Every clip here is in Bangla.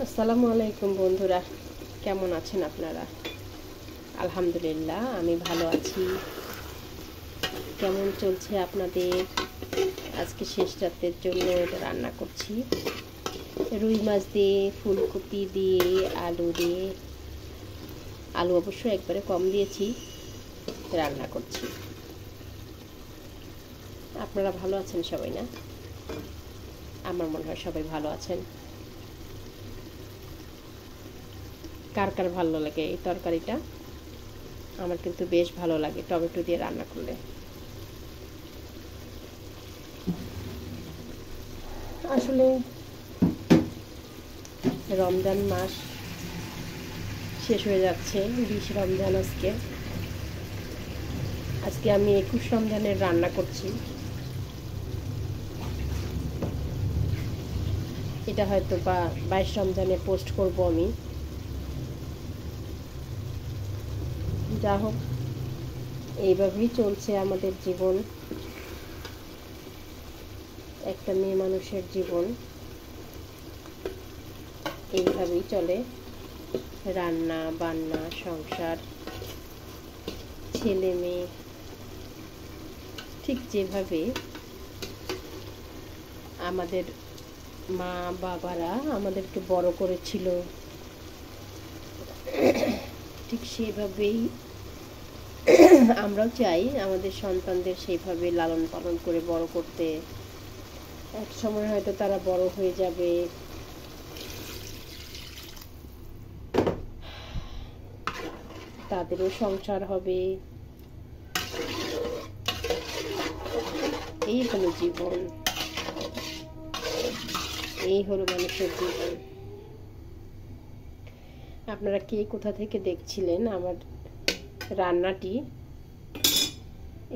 আসসালামু আলাইকুম বন্ধুরা, কেমন আছেন আপনারা? আলহামদুলিল্লাহ আমি ভালো আছি। কেমন চলছে আপনাদের? আজকে শেষ রাতের জন্য এটা রান্না করছি রুই মাছ দিয়ে, ফুলকপি দিয়ে, আলু দিয়ে। আলু অবশ্য একবারে কম দিয়েছি, রান্না করছি। আপনারা ভালো আছেন সবাই? না, আমার মনে হয় সবাই ভালো আছেন। কার কার ভালো লাগে এই তরকারিটা? আমার কিন্তু বেশ ভালো লাগে টমেটো দিয়ে রান্না করলে। আসলে রমজান মাস শেষ হয়ে যাচ্ছে, 20 রমজান আজকে। আজকে আমি 21 রমজানের রান্না করছি। এটা হয়তো বা 22 রমজানে পোস্ট করব আমি। যা হোক, এইভাবেই চলছে আমাদের জীবন, একটা মেয়ে মানুষের জীবন এইভাবেই চলে। রান্না বান্না, সংসার, ছেলে মেয়ে, ঠিক যেভাবে আমাদের মা বাবারা আমাদেরকে বড় করেছিল, ঠিক সেভাবেই আমরাও চাই আমাদের সন্তানদের সেইভাবে লালন পালন করে বড় করতে। এক সময় হয়তো তারা বড় হয়ে যাবে, তাদেরও সংসার হবে। এই হলো জীবন, এই হলো মানুষের জীবন। আপনারা কে কোথা থেকে দেখছিলেন আমার রান্নাটি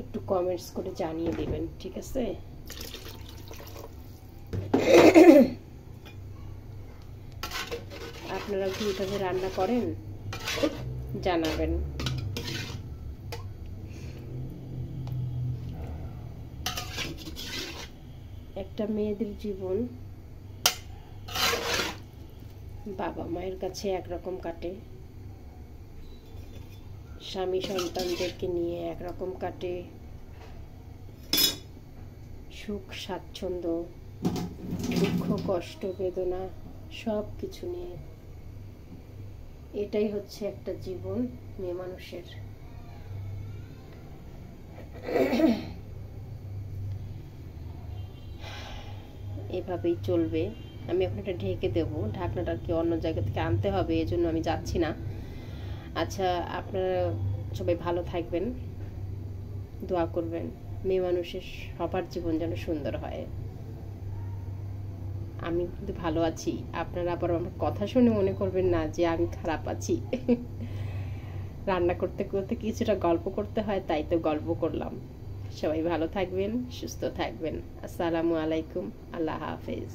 একটু কমেন্টস করে জানিয়ে দেবেন, ঠিক আছে? আপনারা কি এভাবে রান্না করেন? জানাবেন। একটা মেয়েদের জীবন বাবা মায়ের কাছে একরকম কাটে, স্বামী সন্তানদেরকে নিয়ে একরকম কাটে, সুখ স্বাচ্ছন্দ্য, দুঃখ কষ্ট বেদনা সব কিছু নিয়ে। এটাই হচ্ছে একটা জীবন মেয়ে মানুষের। এভাবেই চলবে। আমি এখন এটা ঢেকে দেবো, ঢাকনাটা কি অন্য জায়গা থেকে আনতে হবে, এজন্য আমি যাচ্ছি না। আচ্ছা, আপনারা সবাই ভালো থাকবেন, দোয়া করবেন মেয়ে মানুষের সবার জীবন যেন সুন্দর হয়। আমি কিন্তু ভালো আছি, আপনারা আবার আমার কথা শুনে মনে করবেন না যে আমি খারাপ আছি। রান্না করতে করতে কিছুটা গল্প করতে হয়, তাই তো গল্প করলাম। সবাই ভালো থাকবেন, সুস্থ থাকবেন। আসসালামু আলাইকুম, আল্লাহ হাফেজ।